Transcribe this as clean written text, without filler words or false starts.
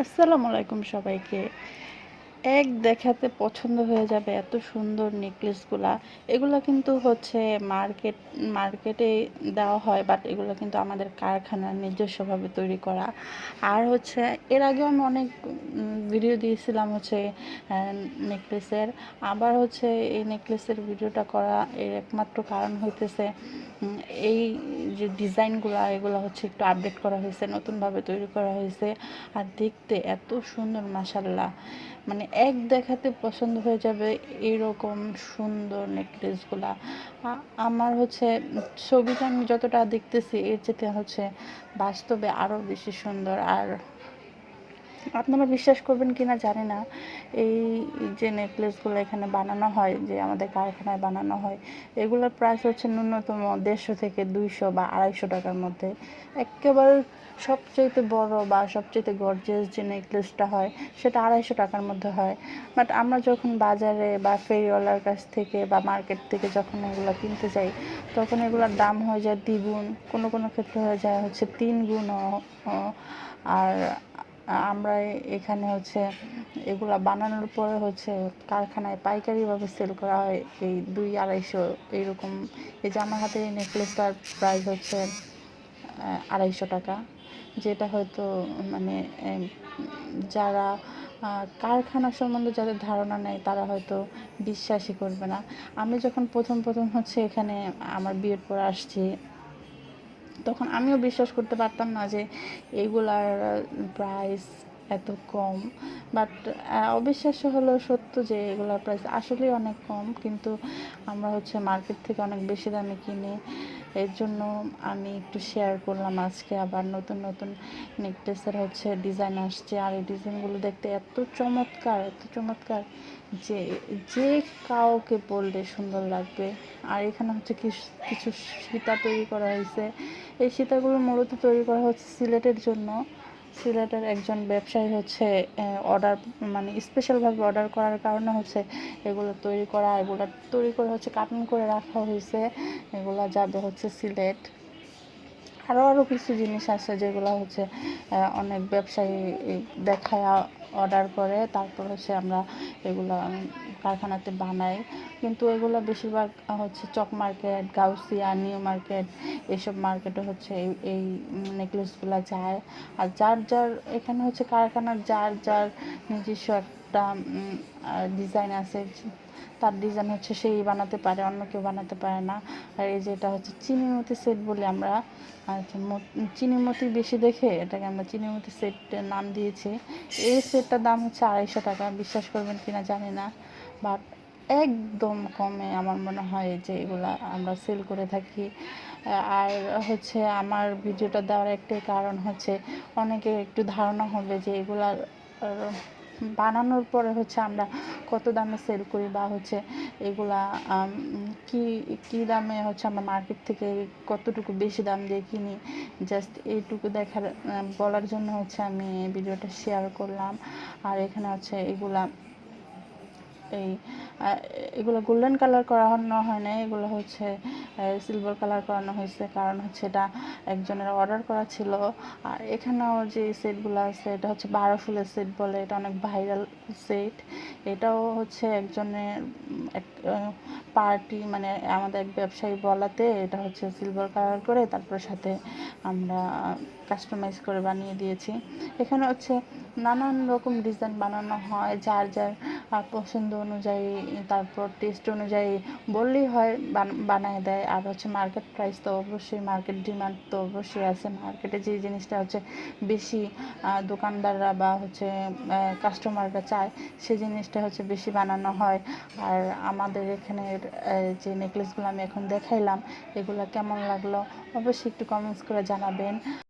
আসসালামু আলাইকুম সবাইকে। এক দেখাতে পছন্দ হয়ে যাবে এত সুন্দর নেকলেসগুলা। এগুলা কিন্তু হচ্ছে মার্কেটে দেওয়া হয়, বাট এগুলো কিন্তু আমাদের কারখানার নিজস্বভাবে তৈরি করা। আর হচ্ছে এর আগেও আমি অনেক ভিডিও দিয়েছিলাম হচ্ছে নেকলেসের। আবার হচ্ছে এই নেকলেসের ভিডিওটা করা এর একমাত্র কারণ হইতেছে এই যে ডিজাইনগুলা এগুলো হচ্ছে একটু আপডেট করা হয়েছে, নতুনভাবে তৈরি করা হয়েছে। আর দেখতে এত সুন্দর মাশাআল্লাহ, মানে এক দেখাতে পছন্দ হয়ে যাবে এরকম সুন্দর নেকলেসগুলা। আমার হচ্ছে ছবিটা আমি যতটা দেখতেছি এর চেয়ে হচ্ছে বাস্তবে আরও বেশি সুন্দর। আর আপনারা বিশ্বাস করবেন কিনা জানি না, এই যে নেকলেসগুলো এখানে বানানো হয়, যে আমাদের কারখানায় বানানো হয়, এগুলোর প্রাইস হচ্ছে ন্যূনতম 150 থেকে 200 বা 250 টাকার মধ্যে। একেবারে সবচেয়ে বড় বা সবচেয়ে গর্জিয়াস যে নেকলেসটা হয় সেটা 250 টাকার মধ্যে হয়। বাট আমরা যখন বাজারে বা ফেরিওয়ালার কাছ থেকে বা মার্কেট থেকে যখন এগুলো কিনতে যাই, তখন এগুলোর দাম হয়ে যায় দ্বিগুণ, কোনো কোনো ক্ষেত্রে হয়ে যায় হচ্ছে 3 গুণও। আর আমরা এখানে হচ্ছে এগুলা বানানোর পরে হচ্ছে কারখানায় পাইকারিভাবে সেল করা হয় এই 200-250 এইরকম। এই যে আমার হাতে এই নেকলেসটার প্রাইস হচ্ছে 250 টাকা, যেটা হয়তো মানে যারা কারখানা সম্বন্ধে যাদের ধারণা নেই তারা হয়তো বিশ্বাসই করবে না। আমি যখন প্রথম প্রথম হচ্ছে এখানে আমার বিয়ের পর আসছি, তখন আমিও বিশ্বাস করতে পারতাম না যে এগুলার প্রাইস এত কম। বাট অবিশ্বাস্য হলেও সত্য যে এগুলার প্রাইস আসলেই অনেক কম, কিন্তু আমরা হচ্ছে মার্কেট থেকে অনেক বেশি দামে কিনি। এর জন্য আমি একটু শেয়ার করলাম আজকে। আবার নতুন নতুন নেকলেসের হচ্ছে ডিজাইন আসছে, আর এই ডিজাইনগুলো দেখতে এত চমৎকার, এত চমৎকার যে যে কাউকে পরলে সুন্দর লাগবে। আর এখানে হচ্ছে কিছু সীতা তৈরি করা হয়েছে। এই সীতাগুলো মূলত তৈরি করা হচ্ছে সিলেটের জন্য। সিলেটের একজন ব্যবসায়ী হচ্ছে অর্ডার, মানে স্পেশালভাবে অর্ডার করার কারণে হচ্ছে এগুলো তৈরি করে হচ্ছে কার্টুন করে রাখা হয়েছে। এগুলো যাবে হচ্ছে সিলেট। আরও কিছু জিনিস আছে যেগুলো হচ্ছে অনেক ব্যবসায়ী দেখায় অর্ডার করে, তারপর হচ্ছে আমরা এগুলো কারখানাতে বানাই। কিন্তু এগুলো বেশিরভাগ হচ্ছে চক মার্কেট, গাউসিয়া, নিউ মার্কেট, এইসব মার্কেটে হচ্ছে এই নেকলেসগুলো যায়। আর যার যার এখানে হচ্ছে কারখানার যার যার নিজস্ব একটা ডিজাইন আছে, তার ডিজাইন হচ্ছে সেই বানাতে পারে, অন্য কেউ বানাতে পারে না। আর এই যে এটা হচ্ছে চিনিমতি সেট বলে আমরা, আচ্ছা চিনিমতি বেশি দেখে এটাকে আমরা চিনিমতি সেট নাম দিয়েছি। এই সেটটার দাম হচ্ছে 250 টাকা। বিশ্বাস করবেন কিনা জানি না, বাট একদম কমে আমার মনে হয় যে এগুলা আমরা সেল করে থাকি। আর হচ্ছে আমার ভিডিওটা দেওয়ার একটাই কারণ হচ্ছে অনেকের একটু ধারণা হবে যে এগুলার বানানোর পরে হচ্ছে আমরা কত দামে সেল করি, বা হচ্ছে এগুলা কি কি দামে হচ্ছে আমরা মার্কেট থেকে কতটুকু বেশি দাম দিয়ে কিনি। জাস্ট এইটুকু বলার জন্য হচ্ছে আমি এই ভিডিওটা শেয়ার করলাম। আর এখানে হচ্ছে এই এগুলো গোল্ডেন কালার করানো হয় না, এগুলো হচ্ছে সিলভার কালার করানো হয়েছে, কারণ হচ্ছে এটা একজনের অর্ডার করা ছিল। আর এখানেও যে সেটগুলো আছে এটা হচ্ছে 12 ফুলের সেট বলে, এটা অনেক ভাইরাল সেট। এটাও হচ্ছে একজনের এক পার্টি, মানে আমাদের এক ব্যবসায়ী বলাতে এটা হচ্ছে সিলভার কালার করে তারপর সাথে আমরা কাস্টমাইজ করে বানিয়ে দিয়েছি। এখানে হচ্ছে নানান রকম ডিজাইন বানানো হয় যার যার পছন্দ অনুযায়ী, তারপর টেস্ট অনুযায়ী বললেই হয় বানায় দেয়। আর হচ্ছে মার্কেট প্রাইস তো অবশ্যই, মার্কেট ডিমান্ড তো অবশ্যই আছে। মার্কেটে যে জিনিসটা হচ্ছে বেশি দোকানদাররা বা হচ্ছে কাস্টমাররা চায় সেই জিনিসটা হচ্ছে বেশি বানানো হয়। আর আমাদের এখানের যে নেকলেসগুলো আমি এখন দেখাইলাম, এগুলো কেমন লাগলো অবশ্যই একটু কমেন্টস করে জানাবেন।